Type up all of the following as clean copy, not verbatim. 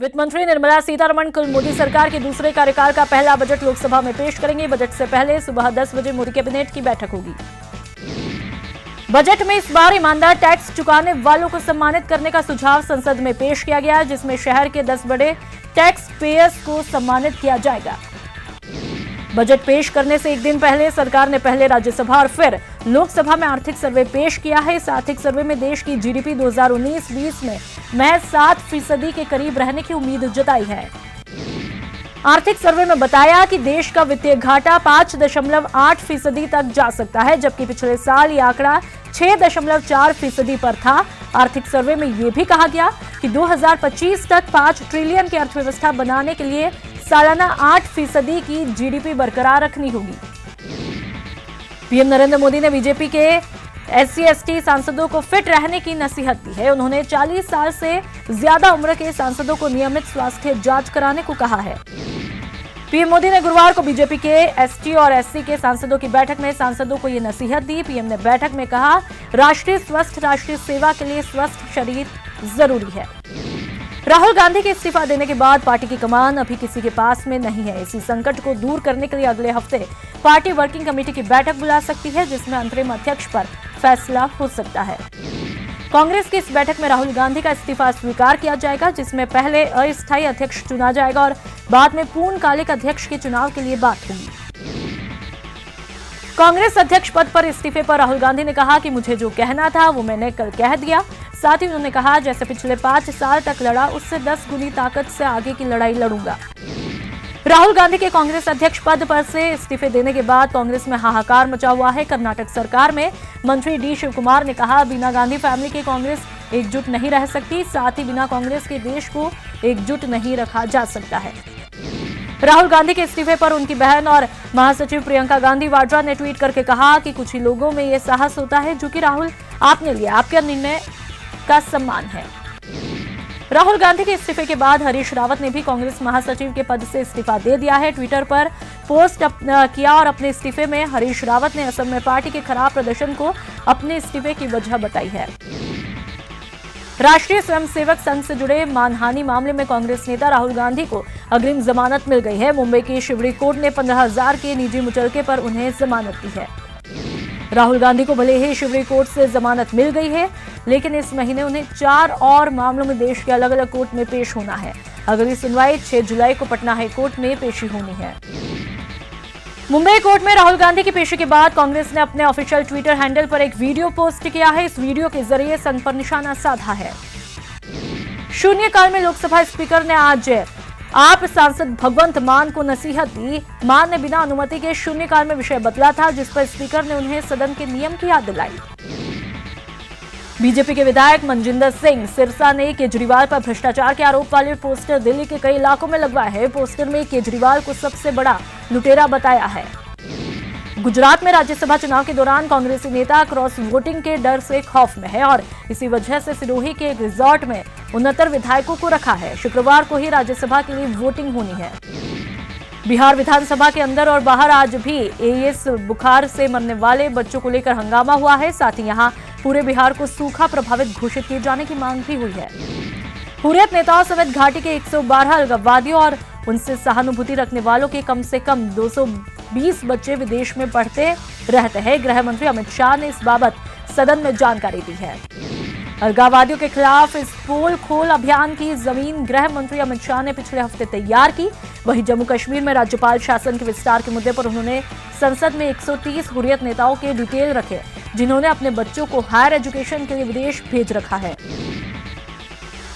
वित्त मंत्री निर्मला सीतारमण कल मोदी सरकार के दूसरे कार्यकाल का पहला बजट लोकसभा में पेश करेंगे। बजट से पहले सुबह 10 बजे मोदी कैबिनेट की बैठक होगी। बजट में इस बार ईमानदार टैक्स चुकाने वालों को सम्मानित करने का सुझाव संसद में पेश किया गया, जिसमें शहर के 10 बड़े टैक्स पेयर्स को सम्मानित किया जाएगा। बजट पेश करने से एक दिन पहले सरकार ने पहले राज्यसभा और फिर लोकसभा में आर्थिक सर्वे पेश किया है। इस आर्थिक सर्वे में देश की जीडीपी 2019-20 में महज 7% के करीब रहने की उम्मीद जताई है। आर्थिक सर्वे में बताया कि देश का वित्तीय घाटा 5.8% तक जा सकता है, जबकि पिछले साल ये आंकड़ा 6.4% पर था। आर्थिक सर्वे में यह भी कहा गया कि 2025 तक 5 ट्रिलियन की अर्थव्यवस्था बनाने के लिए सालाना 8% की जीडीपी बरकरार रखनी होगी। पीएम नरेंद्र मोदी ने बीजेपी के SC/ST सांसदों को फिट रहने की नसीहत दी है। उन्होंने 40 साल से ज्यादा उम्र के सांसदों को नियमित स्वास्थ्य जांच कराने को कहा है। पीएम मोदी ने गुरुवार को बीजेपी के ST और SC के सांसदों की बैठक में सांसदों को ये नसीहत दी। पीएम ने बैठक में कहा, राष्ट्रीय सेवा के लिए स्वस्थ शरीर जरूरी है। राहुल गांधी के इस्तीफा देने के बाद पार्टी की कमान अभी किसी के पास में नहीं है। इसी संकट को दूर करने के लिए अगले हफ्ते पार्टी वर्किंग कमेटी की बैठक बुला सकती है, जिसमें अंतरिम अध्यक्ष पर फैसला हो सकता है। कांग्रेस की इस बैठक में राहुल गांधी का इस्तीफा स्वीकार किया जाएगा, जिसमें पहले अस्थायी अध्यक्ष चुना जाएगा और बाद में पूर्णकालिक अध्यक्ष के चुनाव के लिए बात होगी। कांग्रेस अध्यक्ष पद पर इस्तीफे पर राहुल गांधी ने कहा कि मुझे जो कहना था वो मैंने कल कह दिया। साथ ही उन्होंने कहा, जैसे पिछले 5 साल तक लड़ा, उससे 10 गुनी ताकत से आगे की लड़ाई लड़ूंगा। राहुल गांधी के कांग्रेस अध्यक्ष पद पर से इस्तीफे देने के बाद कांग्रेस में हाहाकार मचा हुआ है। कर्नाटक सरकार में मंत्री डी शिवकुमार ने कहा, बिना गांधी फैमिली के कांग्रेस एकजुट नहीं रह सकती। साथ ही बिना कांग्रेस के देश को एकजुट नहीं रखा जा सकता है। राहुल गांधी के इस्तीफे पर उनकी बहन और महासचिव प्रियंका गांधी वाड्रा ने ट्वीट करके कहा कि कुछ ही लोगों में यह साहस होता है जो कि राहुल आपने लिया, आपके निर्णय का सम्मान है। राहुल गांधी के इस्तीफे के बाद हरीश रावत ने भी कांग्रेस महासचिव के पद से इस्तीफा दे दिया है। ट्विटर पर पोस्ट किया और अपने इस्तीफे में हरीश रावत ने असम में पार्टी के खराब प्रदर्शन को अपने इस्तीफे की वजह बताई है। राष्ट्रीय स्वयंसेवक संघ से जुड़े मानहानि मामले में कांग्रेस नेता राहुल गांधी को अग्रिम जमानत मिल गई है। मुंबई की शिवड़ी कोर्ट ने 15,000 के निजी मुचलके पर उन्हें जमानत दी है। राहुल गांधी को भले ही शिवड़ी कोर्ट से जमानत मिल गई है, लेकिन इस महीने उन्हें 4 और मामलों में देश के अलग अलग कोर्ट में पेश होना है। अगली सुनवाई 6 जुलाई को पटना हाई कोर्ट में पेशी होनी है। मुंबई कोर्ट में राहुल गांधी की पेशी के बाद कांग्रेस ने अपने ऑफिशियल ट्विटर हैंडल पर एक वीडियो पोस्ट किया है। इस वीडियो के जरिए संघ पर निशाना साधा है। शून्यकाल में लोकसभा स्पीकर ने आज आप सांसद भगवंत मान को नसीहत दी। मान ने बिना अनुमति के शून्यकाल में विषय बदला था, जिस पर स्पीकर ने उन्हें सदन के नियम की याद दिलाई। बीजेपी के विधायक मनजिंदर सिंह सिरसा ने केजरीवाल पर भ्रष्टाचार के आरोप वाले पोस्टर दिल्ली के कई इलाकों में लगवाए हैं। पोस्टर में केजरीवाल को सबसे बड़ा लुटेरा बताया है। गुजरात में राज्यसभा चुनाव के दौरान कांग्रेसी नेता क्रॉस वोटिंग के डर से खौफ में है और इसी वजह से सिरोही के एक रिजॉर्ट में 69 विधायकों को रखा है। शुक्रवार को ही राज्यसभा के लिए वोटिंग होनी है। बिहार विधानसभा के अंदर और बाहर आज भी एईएस बुखार से मरने वाले बच्चों को लेकर हंगामा हुआ है। साथ ही यहां पूरे बिहार को सूखा प्रभावित घोषित किए जाने की मांग भी हुई है। हुर्रियत नेताओं समेत घाटी के 112 अलगाववादियों और उनसे सहानुभूति रखने वालों के कम से कम 220 बच्चे विदेश में पढ़ते रहते हैं। गृह मंत्री अमित शाह ने इस बाबत सदन में जानकारी दी है। अलगाववादियों के खिलाफ इस पोल खोल अभियान की जमीन गृह मंत्री अमित शाह ने पिछले हफ्ते तैयार की। वहीं जम्मू कश्मीर में राज्यपाल शासन के विस्तार के मुद्दे पर उन्होंने संसद में 130 हुर्रियत नेताओं के डिटेल रखे, जिन्होंने अपने बच्चों को हायर एजुकेशन के लिए विदेश भेज रखा है।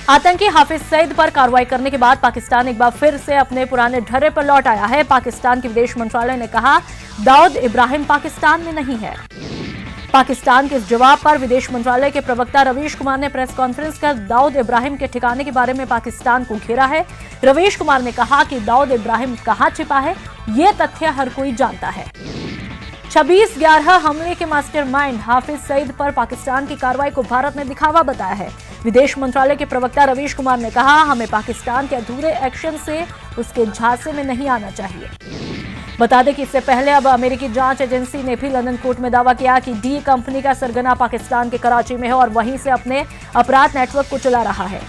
आतंकी हाफिज सईद पर कार्रवाई करने के बाद पाकिस्तान एक बार फिर से अपने पुराने ढर्रे पर लौट आया है। पाकिस्तान के विदेश मंत्रालय ने कहा, दाऊद इब्राहिम पाकिस्तान में नहीं है। पाकिस्तान के इस जवाब पर विदेश मंत्रालय के प्रवक्ता रवीश कुमार ने प्रेस कॉन्फ्रेंस कर दाऊद इब्राहिम के ठिकाने के बारे में पाकिस्तान को घेरा है। रवीश कुमार ने कहा कि दाऊद इब्राहिम कहां छिपा है, ये तथ्य हर कोई जानता है। 26/11 हमले के मास्टरमाइंड हाफिज सईद पर पाकिस्तान की कार्रवाई को भारत ने दिखावा बताया है। विदेश मंत्रालय के प्रवक्ता रवीश कुमार ने कहा, हमें पाकिस्तान के अधूरे एक्शन से उसके झांसे में नहीं आना चाहिए। बता दें कि इससे पहले अब अमेरिकी जांच एजेंसी ने भी लंदन कोर्ट में दावा किया कि डी कंपनी का सरगना पाकिस्तान के कराची में है और वहीं से अपने अपराध नेटवर्क को चला रहा है।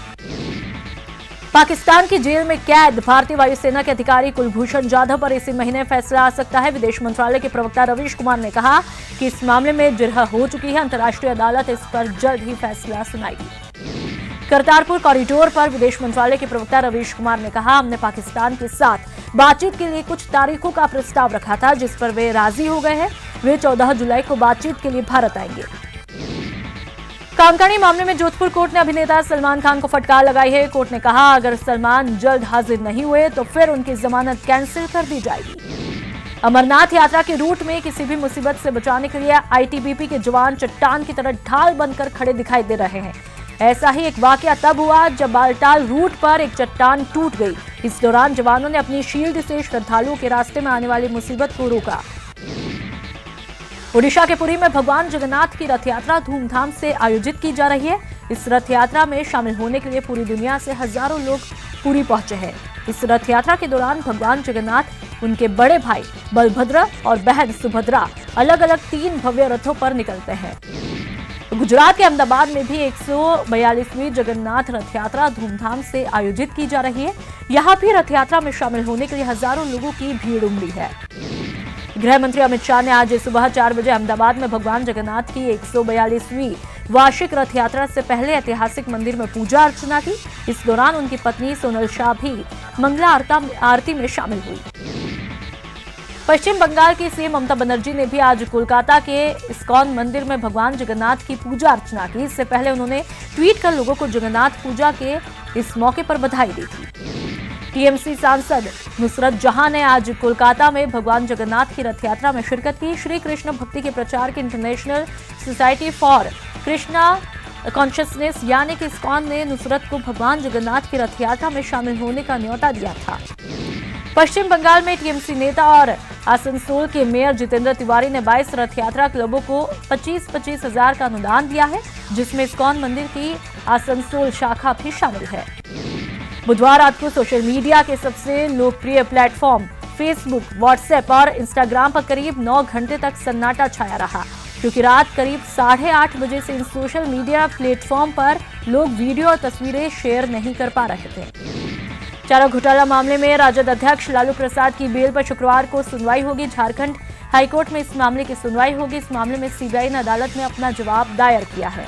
पाकिस्तान की जेल में कैद भारतीय वायुसेना के अधिकारी कुलभूषण जाधव पर इसी महीने फैसला आ सकता है। विदेश मंत्रालय के प्रवक्ता रवीश कुमार ने कहा कि इस मामले में जिरह हो चुकी है। अंतर्राष्ट्रीय अदालत इस पर जल्द ही फैसला सुनाएगी। करतारपुर कॉरिडोर पर विदेश मंत्रालय के प्रवक्ता रवीश कुमार ने कहा, हमने पाकिस्तान के साथ बातचीत के लिए कुछ तारीखों का प्रस्ताव रखा था, जिस पर वे राजी हो गए हैं। वे 14 जुलाई को बातचीत के लिए भारत आएंगे। कामकानी मामले में जोधपुर कोर्ट ने अभिनेता सलमान खान को फटकार लगाई है। कोर्ट ने कहा, अगर सलमान जल्द हाजिर नहीं हुए तो फिर उनकी जमानत कैंसिल कर दी जाएगी। अमरनाथ यात्रा के रूट में किसी भी मुसीबत से बचाने के लिए आईटीबीपी के जवान चट्टान की तरह ढाल बनकर खड़े दिखाई दे रहे हैं। ऐसा ही एक वाकया तब हुआ जब बालटाल रूट पर एक चट्टान टूट गई। इस दौरान जवानों ने अपनी शील्ड से श्रद्धालुओं के रास्ते में आने वाली मुसीबत को रोका। ओडिशा के पुरी में भगवान जगन्नाथ की रथ यात्रा धूमधाम से आयोजित की जा रही है। इस रथ यात्रा में शामिल होने के लिए पूरी दुनिया से हजारों लोग पुरी पहुंचे हैं। इस रथ यात्रा के दौरान भगवान जगन्नाथ, उनके बड़े भाई बलभद्र और बहन सुभद्रा अलग अलग 3 भव्य रथों पर निकलते हैं। गुजरात के अहमदाबाद में भी 142वीं जगन्नाथ रथ यात्रा धूमधाम से आयोजित की जा रही है। यहाँ भी रथ यात्रा में शामिल होने के लिए हजारों लोगों की भीड़ उमड़ी है। गृह मंत्री अमित शाह ने आज सुबह 4 बजे अहमदाबाद में भगवान जगन्नाथ की 142वीं वार्षिक रथ यात्रा से पहले ऐतिहासिक मंदिर में पूजा अर्चना की। इस दौरान उनकी पत्नी सोनल शाह भी मंगला आरती में शामिल हुई। पश्चिम बंगाल की सीएम ममता बनर्जी ने भी आज कोलकाता के इस्कॉन मंदिर में भगवान जगन्नाथ की पूजा अर्चना की। इससे पहले उन्होंने ट्वीट कर लोगों को जगन्नाथ पूजा के इस मौके पर बधाई दी थी। टीएमसी सांसद नुसरत जहां ने आज कोलकाता में भगवान जगन्नाथ की रथ यात्रा में शिरकत की। श्री कृष्ण भक्ति के प्रचार की international society for Krishna consciousness यानी कि इस्कॉन ने नुसरत को भगवान जगन्नाथ की रथ यात्रा में शामिल होने का न्योता दिया था। पश्चिम बंगाल में टीएमसी नेता और आसनसोल के मेयर जितेंद्र तिवारी ने 22 रथ यात्रा क्लबों को 25-25 हजार का अनुदान दिया है, जिसमें इस्कॉन मंदिर की आसनसोल शाखा भी शामिल है। बुधवार रात को सोशल मीडिया के सबसे लोकप्रिय प्लेटफॉर्म फेसबुक, व्हाट्सएप और इंस्टाग्राम पर करीब 9 घंटे तक सन्नाटा छाया रहा, क्योंकि रात करीब 8:30 बजे से इन सोशल मीडिया प्लेटफॉर्म पर लोग वीडियो और तस्वीरें शेयर नहीं कर पा रहे थे। चारा घोटाला मामले में राजद अध्यक्ष लालू प्रसाद की बेल पर शुक्रवार को सुनवाई होगी। झारखंड हाईकोर्ट में इस मामले की सुनवाई होगी। इस मामले में सीबीआई ने अदालत में अपना जवाब दायर किया है।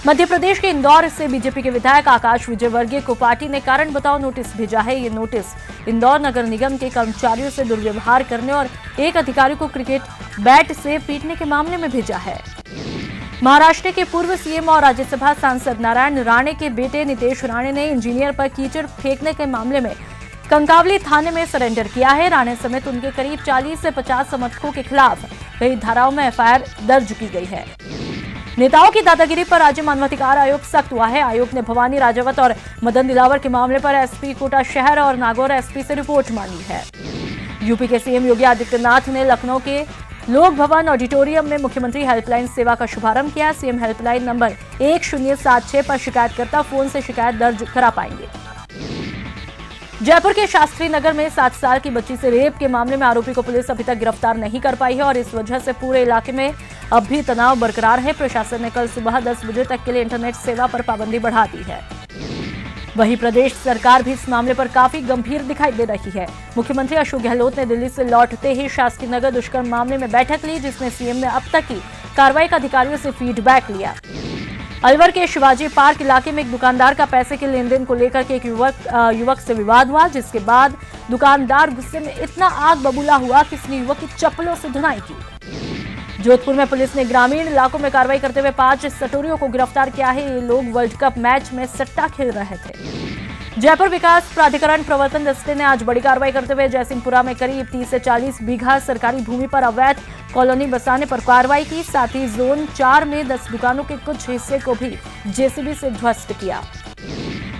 मध्य प्रदेश के इंदौर से बीजेपी के विधायक आकाश विजयवर्गीय को पार्टी ने कारण बताओ नोटिस भेजा है। ये नोटिस इंदौर नगर निगम के कर्मचारियों से दुर्व्यवहार करने और एक अधिकारी को क्रिकेट बैट से पीटने के मामले में भेजा है। महाराष्ट्र के पूर्व सीएम और राज्यसभा सांसद नारायण राणे के बेटे नितेश राणे ने इंजीनियर पर कीचड़ फेंकने के मामले में कंकावली थाने में सरेंडर किया है। राणे समेत उनके करीब 40 से 50 समर्थकों के खिलाफ कई धाराओं में एफआईआर दर्ज की गई है। नेताओं की दादागिरी पर राज्य मानवाधिकार आयोग सख्त हुआ है। आयोग ने भवानी राजावत और मदन दिलावर के मामले पर एसपी कोटा शहर और नागौर एसपी से रिपोर्ट मांगी है। यूपी के सीएम योगी आदित्यनाथ ने लखनऊ के लोक भवन ऑडिटोरियम में मुख्यमंत्री हेल्पलाइन सेवा का शुभारंभ किया। सीएम हेल्पलाइन नंबर 1076 पर शिकायतकर्ता फोन से शिकायत दर्ज करा पाएंगे। जयपुर के शास्त्री नगर में 7 साल की बच्ची से रेप के मामले में आरोपी को पुलिस अभी तक गिरफ्तार नहीं कर पाई है और इस वजह से पूरे इलाके में अब भी तनाव बरकरार है। प्रशासन ने कल सुबह 10 बजे तक के लिए इंटरनेट सेवा पर पाबंदी बढ़ा दी है। वहीं प्रदेश सरकार भी इस मामले पर काफी गंभीर दिखाई दे रही है। मुख्यमंत्री अशोक गहलोत ने दिल्ली से लौटते ही शास्त्री नगर दुष्कर्म मामले में बैठक ली, जिसमें सीएम ने अब तक की कार्रवाई का अधिकारियों से फीडबैक लिया। अलवर के शिवाजी पार्क इलाके में एक दुकानदार का पैसे के लेन देन को लेकर के एक युवक से विवाद हुआ, जिसके बाद दुकानदार गुस्से में इतना आग बबूला हुआ कि उसने युवक की चप्पलों से धुनाई की। जोधपुर में पुलिस ने ग्रामीण इलाकों में कार्रवाई करते हुए 5 सटोरियों को गिरफ्तार किया है। ये लोग वर्ल्ड कप मैच में सट्टा खेल रहे थे। जयपुर विकास प्राधिकरण प्रवर्तन दस्ते ने आज बड़ी कार्रवाई करते हुए जयसिंहपुरा में करीब 30 से 40 बीघा सरकारी भूमि पर अवैध कॉलोनी बसाने पर कार्रवाई की। साथ ही जोन 4 में 10 दुकानों के कुछ हिस्से को भी जेसीबी से ध्वस्त किया।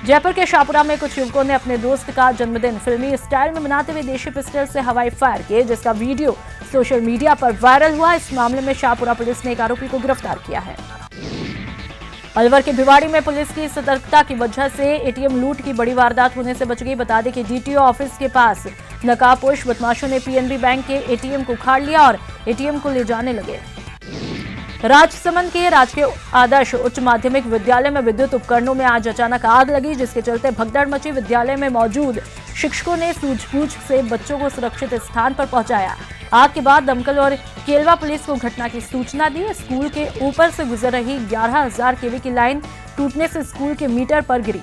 जयपुर के शाहपुरा में कुछ युवकों ने अपने दोस्त का जन्मदिन फिल्मी स्टाइल में मनाते हुए देशी पिस्टल से हवाई फायर किए, जिसका वीडियो सोशल मीडिया पर वायरल हुआ। इस मामले में शाहपुरा पुलिस ने एक आरोपी को गिरफ्तार किया है। अलवर के भिवाड़ी में पुलिस की सतर्कता की वजह से एटीएम लूट की बड़ी वारदात होने से बच गई। बता दें कि डीटीओ ऑफिस के पास नकाबपोश बदमाशों ने पीएनबी बैंक के एटीएम को उखाड़ लिया और एटीएम को ले जाने लगे। राजसमंद के राजकीय आदर्श उच्च माध्यमिक विद्यालय में विद्युत उपकरणों में आज अचानक आग लगी, जिसके चलते भगदड़ मची। विद्यालय में मौजूद शिक्षकों ने सूझबूझ से बच्चों को सुरक्षित स्थान पर पहुंचाया। आग के बाद दमकल और केलवा पुलिस को घटना की सूचना दी। स्कूल के ऊपर से गुजर रही 11,000 केवी की लाइन टूटने से स्कूल के मीटर पर गिरी।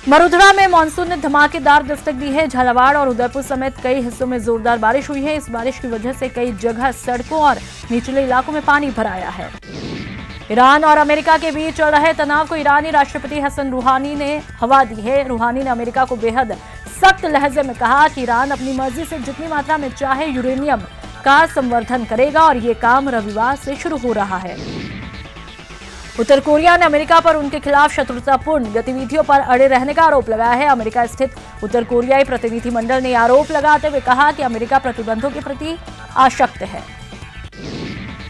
मरुधरा में मानसून ने धमाकेदार दस्तक दी है। झालावाड़ और उदयपुर समेत कई हिस्सों में जोरदार बारिश हुई है। इस बारिश की वजह से कई जगह सड़कों और निचले इलाकों में पानी भर आया है। ईरान और अमेरिका के बीच चल रहे तनाव को ईरानी राष्ट्रपति हसन रूहानी ने हवा दी है। रूहानी ने अमेरिका को बेहद सख्त लहजे में कहा कि ईरान अपनी मर्जी से जितनी मात्रा में चाहे यूरेनियम का संवर्धन करेगा और ये काम रविवार से शुरू हो रहा है। उत्तर कोरिया ने अमेरिका पर उनके खिलाफ शत्रुतापूर्ण गतिविधियों पर अड़े रहने का आरोप लगाया है। अमेरिका स्थित उत्तर कोरियाई प्रतिनिधिमंडल ने आरोप लगाते हुए कहा कि अमेरिका प्रतिबंधों के प्रति आसक्त है।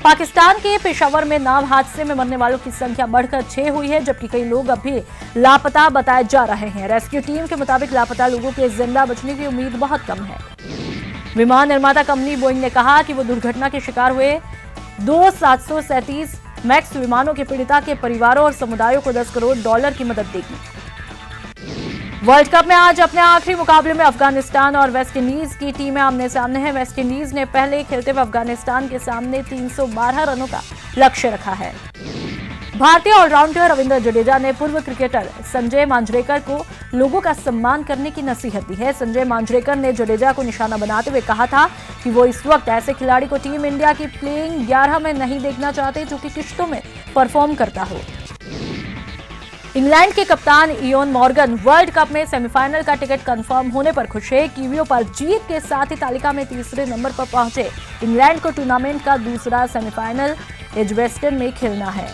पाकिस्तान के पेशावर में नाव हादसे में मरने वालों की संख्या बढ़कर 6 हुई है, जबकि कई लोग अभी लापता बताए जा रहे हैं। रेस्क्यू टीम के मुताबिक लापता लोगों के जिंदा बचने की उम्मीद बहुत कम है। विमान निर्माता कंपनी बोइंग ने कहा कि वो दुर्घटना के शिकार हुए 737 मैक्स विमानों के पीड़िता के परिवारों और समुदायों को $10 करोड़ की मदद देगी। वर्ल्ड कप में आज अपने आखिरी मुकाबले में अफगानिस्तान और वेस्टइंडीज की टीमें आमने सामने हैं। वेस्टइंडीज ने पहले खेलते हुए अफगानिस्तान के सामने 312 रनों का लक्ष्य रखा है। भारतीय ऑलराउंडर रविंद्र जडेजा ने पूर्व क्रिकेटर संजय मांजरेकर को लोगों का सम्मान करने की नसीहत दी है। संजय मांजरेकर ने जडेजा को निशाना बनाते हुए कहा था कि वो इस वक्त ऐसे खिलाड़ी को टीम इंडिया की प्लेइंग 11 में नहीं देखना चाहते जो कि किश्तों में परफॉर्म करता हो। इंग्लैंड के कप्तान इयोन मॉर्गन वर्ल्ड कप में सेमीफाइनल का टिकट कंफर्म होने पर खुश है। कीवियों पर जीत के साथ ही तालिका में तीसरे नंबर पर पहुंचे इंग्लैंड को टूर्नामेंट का दूसरा सेमीफाइनल एजबेस्टन में खेलना है।